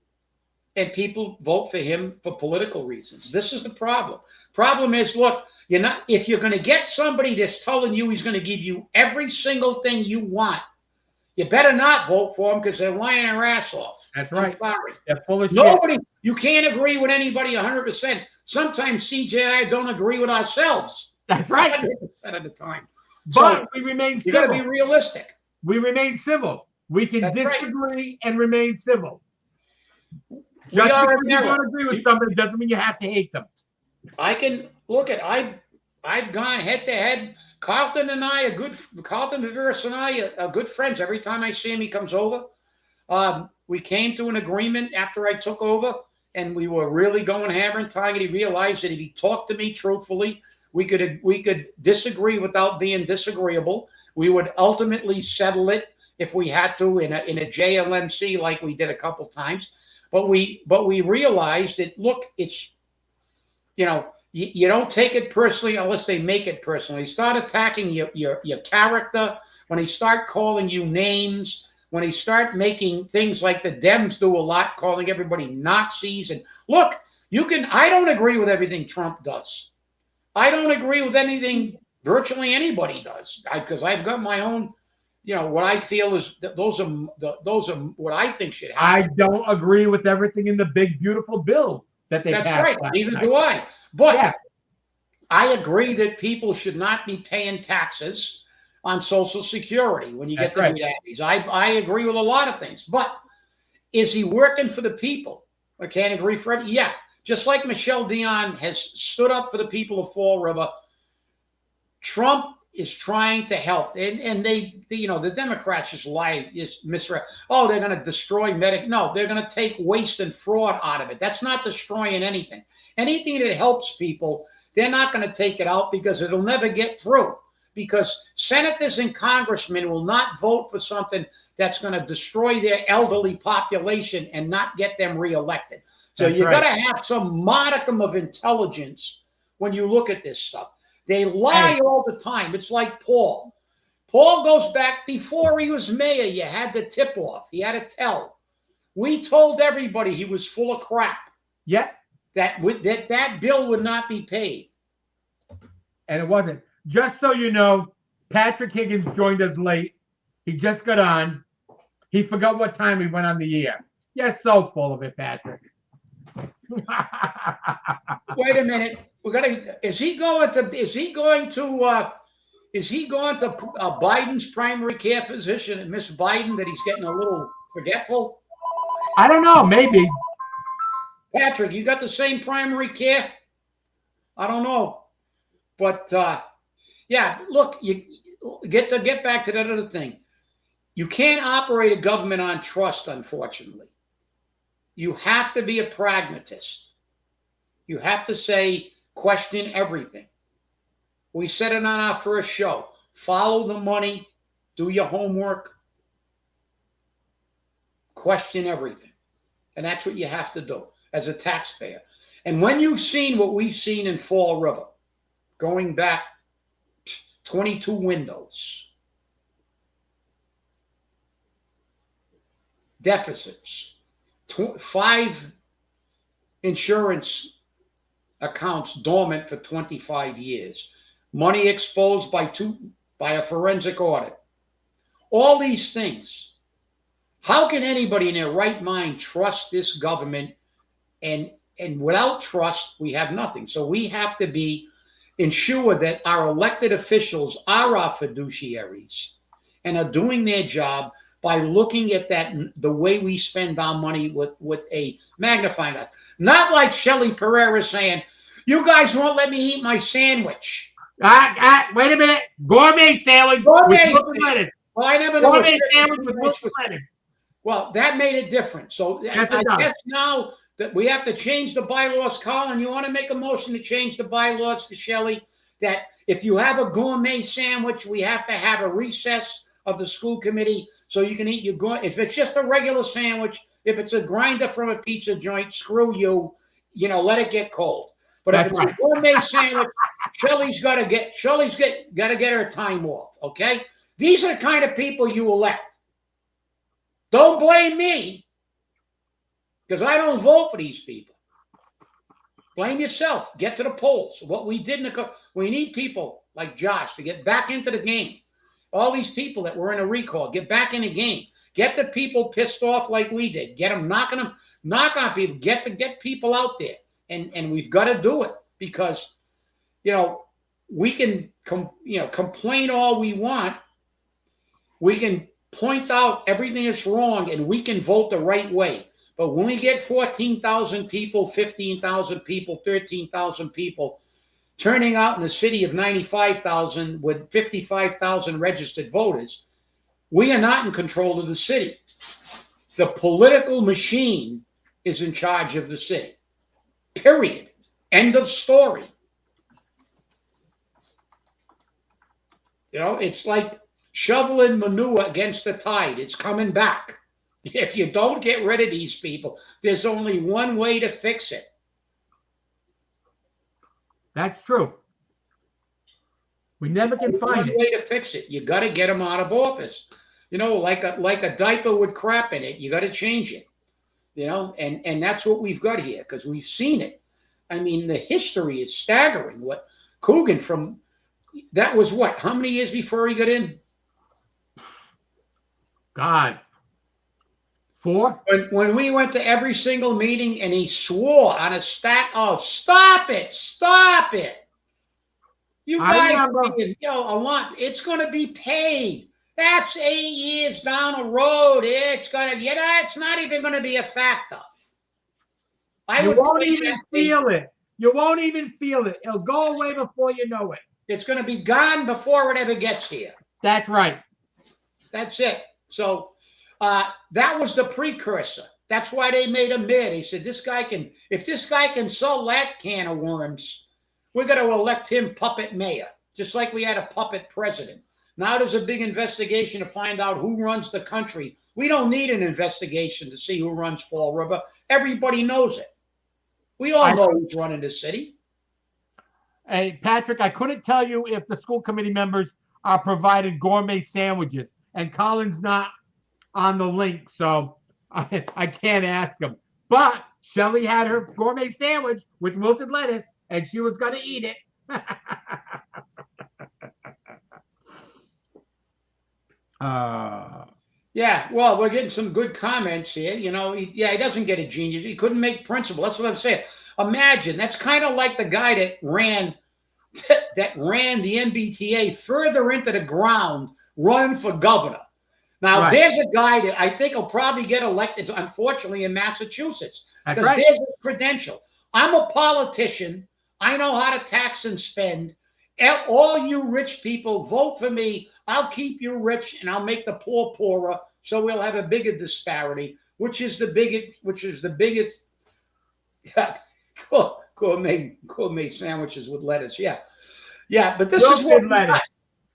and people vote for him for political reasons. This is the problem. Problem is, look, if you're going to get somebody that's telling you he's going to give you every single thing you want, you better not vote for them because they're lying their ass off. That's right. I'm sorry. They're full of shit. You can't agree with anybody 100%. Sometimes CJ and I don't agree with ourselves. That's right. 100% of the time. But we remain civil. You got to be realistic. We remain civil. We can disagree and remain civil. Just because you don't agree with somebody doesn't mean you have to hate them. I can look at I've gone head to head. Carlton and I Carlton Viveris and I are good friends. Every time I see him, he comes over. We came to an agreement after I took over, and we were really going hammer and tongue. And he realized that if he talked to me truthfully, we could disagree without being disagreeable. We would ultimately settle it if we had to in a JLMC like we did a couple times. But we realized that, look, it's, you don't take it personally unless they make it personal. You start attacking your character, when they start calling you names, when they start making things like the Dems do a lot, calling everybody Nazis. And look, I don't agree with everything Trump does. I don't agree with anything virtually anybody does, because I've got my own, what I feel is that those are what I think should happen. I don't agree with everything in the big, beautiful bill that they passed. That's right. Neither do I. But I agree that people should not be paying taxes on Social Security when you get the retirees. I agree with a lot of things. But is he working for the people? I can't agree for it. Yeah. Just like Michelle Dion has stood up for the people of Fall River, Trump is trying to help. And the Democrats just lie, just misread. Oh, they're going to destroy Medicaid. No, they're going to take waste and fraud out of it. That's not destroying anything. Anything that helps people, they're not going to take it out because it'll never get through. Because senators and congressmen will not vote for something that's going to destroy their elderly population and not get them reelected. So you got to have some modicum of intelligence when you look at this stuff. They lie all the time. It's like Paul. Paul goes back before he was mayor. You had the tip off. He had to tell. We told everybody he was full of crap. Yeah. That bill would not be paid. And it wasn't. Just so you know, Patrick Higgins joined us late. He just got on. He forgot what time he went on the air. You're so full of it, Patrick. Wait a minute. Is he going to Biden's primary care physician and Miss Biden that he's getting a little forgetful? I don't know. Maybe. Patrick, you got the same primary care? I don't know. But look, you get back to that other thing. You can't operate a government on trust, unfortunately. You have to be a pragmatist. You have to say, question everything. We said it on our first show. Follow the money. Do your homework. Question everything. And that's what you have to do as a taxpayer. And when you've seen what we've seen in Fall River, going back 22 windows, deficits, 5 insurance accounts dormant for 25 years, money exposed by a forensic audit, all these things. How can anybody in their right mind trust this government? And without trust, we have nothing. So we have to ensure that our elected officials are our fiduciaries and are doing their job by looking at that, the way we spend our money with a magnifying glass. Not like Shelley Pereira saying, you guys won't let me eat my sandwich. Wait a minute. Gourmet sandwich Gourmet with wilted lettuce. Well, I never know. Gourmet sandwich with wilted lettuce. Well, that made it different. So Yes, I guess now that we have to change the bylaws, Colin, you want to make a motion to change the bylaws for Shelley, that if you have a gourmet sandwich, we have to have a recess of the school committee so you can eat your gourmet. If it's just a regular sandwich, if it's a grinder from a pizza joint, screw you. Let it get cold. But if it's a gourmet sandwich, Shelley's got to get her time off. Okay, these are the kind of people you elect. Don't blame me, because I don't vote for these people. Blame yourself. Get to the polls. What we did we need people like Josh to get back into the game. All these people that were in a recall, get back in the game. Get the people pissed off like we did. Get them knock on people. Get people out there, and we've got to do it, because we can complain all we want. We can point out everything that's wrong, and we can vote the right way. But when we get 14,000 people, 15,000 people, 13,000 people turning out in a city of 95,000 with 55,000 registered voters, we are not in control of the city. The political machine is in charge of the city. Period. End of story. It's like shoveling manure against the tide. It's coming back. If you don't get rid of these people, there's only one way to fix it. That's true. We never can find it. One way to fix it. You got to get them out of office. Like a diaper with crap in it. You got to change it. And that's what we've got here, because we've seen it. I mean, the history is staggering. What Coogan that was what? How many years before he got in? God. 4? When we went to every single meeting and he swore on a stat, stop it. You guys, a lot. It's going to be paid. That's 8 years down the road. It's not even going to be a factor. You won't even feel it. You won't even feel it. It'll go away before you know it. It's going to be gone before it ever gets here. That's right. That's it. So that was the precursor. That's why they made him mayor. They said, if this guy can sell that can of worms, we're going to elect him puppet mayor, just like we had a puppet president. Now there's a big investigation to find out who runs the country. We don't need an investigation to see who runs Fall River. Everybody knows it. We all know who's running the city. Hey, Patrick, I couldn't tell you if the school committee members are provided gourmet sandwiches, and Colin's not on the link, so I can't ask him. But Shelley had her gourmet sandwich with wilted lettuce, and she was going to eat it. Yeah, well, we're getting some good comments here. He doesn't get a genius. He couldn't make principal. That's what I'm saying. Imagine, that's kind of like the guy that ran the MBTA further into the ground, running for governor. Now, There's a guy that I think will probably get elected, unfortunately, in Massachusetts, because there's his credential. I'm a politician. I know how to tax and spend. All you rich people, vote for me. I'll keep you rich, and I'll make the poor poorer, so we'll have a bigger disparity, which is the biggest. Gourmet sandwiches with lettuce. Yeah, but this is what lettuce.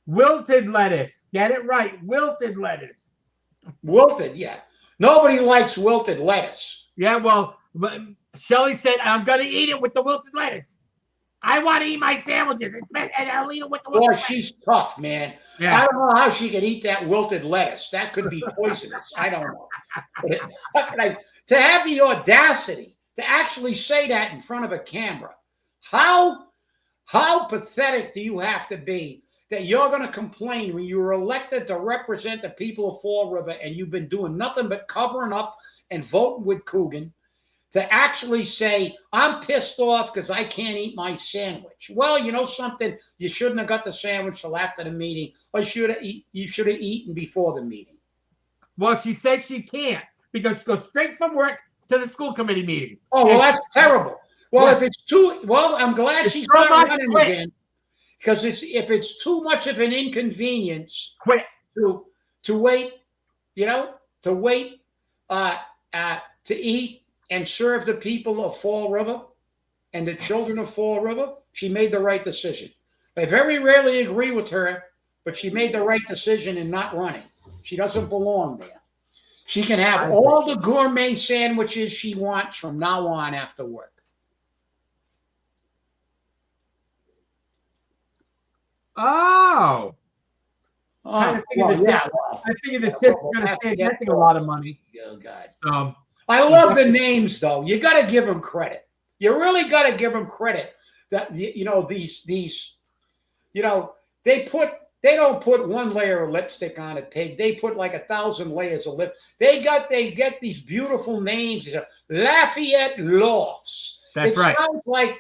Wilted lettuce. Get it right. Wilted lettuce. Wilted, yeah. Nobody likes wilted lettuce. Yeah, well, Shelley said, I'm going to eat it with the wilted lettuce. I want to eat my sandwiches, and I'll eat it with the wilted lettuce. She's tough, man. Yeah. I don't know how she could eat that wilted lettuce. That could be poisonous. I don't know. To have the audacity to actually say that in front of a camera, how pathetic do you have to be that you're going to complain when you were elected to represent the people of Fall River and you've been doing nothing but covering up and voting with Coogan, to actually say, I'm pissed off because I can't eat my sandwich. Well, you know something? You shouldn't have got the sandwich till after the meeting, or you should have eaten before the meeting. Well, she said she can't because she goes straight from work to the school committee meeting. Oh, well, that's terrible. Well, Yeah. if it's too, well, I'm glad she's not running again, because if it's too much of an inconvenience Quit. to wait, you know, to wait to eat and serve the people of Fall River and the children of Fall River, she made the right decision. I very rarely agree with her, but she made the right decision in not running. She doesn't belong there. She can have all the gourmet sandwiches she wants from now on after work. Oh. I figured the tip was going to save Nothing a lot of money. Oh, God. I love the names, though. You got to give them credit. You really got to give them credit that, you know, these, you know, they don't put one layer of lipstick on a pig. They put like 1,000 layers of lip. They get these beautiful names. Lafayette Lofts. That's right. It sounds like,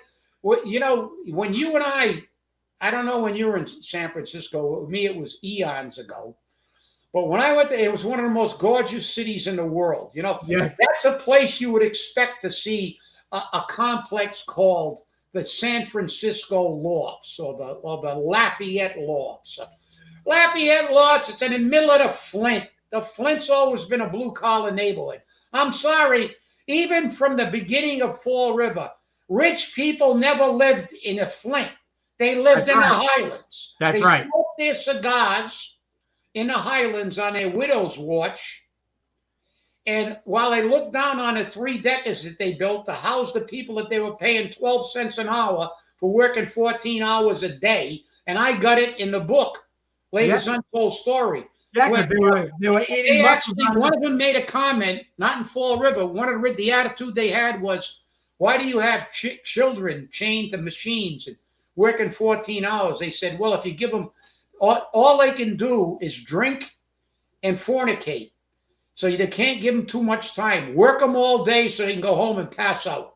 you know, when you and I don't know when you were in San Francisco. With me, it was eons ago. But when I went there, it was one of the most gorgeous cities in the world. You know, yes. That's a place you would expect to see a complex called the San Francisco Lofts or the Lafayette Lofts. Lafayette Lofts, it's in the middle of the Flint. The Flint's always been a blue-collar neighborhood. I'm sorry, even from the beginning of Fall River, rich people never lived in a Flint. They lived in the Highlands. That's they right. smoked their cigars in the Highlands on their widow's watch. And while they looked down on the 3-deckers that they built to house the people that they were paying 12 cents an hour for working 14 hours a day, and I got it in the book, Latest Untold Story. Yeah, because they were eating one of them made a comment, not in Fall River. The attitude they had was, why do you have children chained to machines and working 14 hours? They said, well, if you give them, all they can do is drink and fornicate. So they can't give them too much time. Work them all day so they can go home and pass out.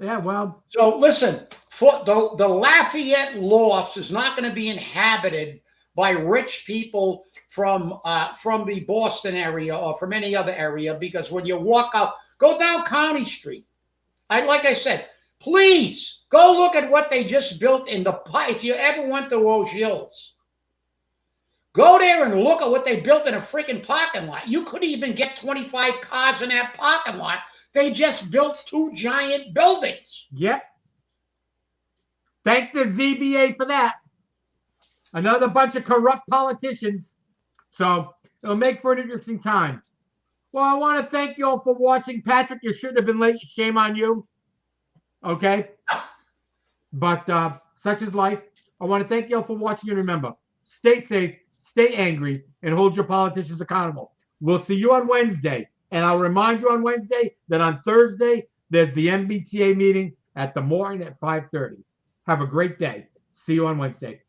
Yeah, well. So listen, for the Lafayette Lofts is not going to be inhabited by rich people from the Boston area or from any other area, because when you walk out, go down County Street. Like I said, please go look at what they just built in the. If you ever went to Rose Hills, go there and look at what they built in a freaking parking lot. You couldn't even get 25 cars in that parking lot. They just built 2 giant buildings. Yep. Thank the ZBA for that. Another bunch of corrupt politicians. So it'll make for an interesting time. Well, I want to thank you all for watching. Patrick, you shouldn't have been late. Shame on you. Okay? But such is life. I want to thank you all for watching. And remember, stay safe, stay angry, and hold your politicians accountable. We'll see you on Wednesday. And I'll remind you on Wednesday that on Thursday, there's the MBTA meeting at the Morton at 5:30. Have a great day. See you on Wednesday.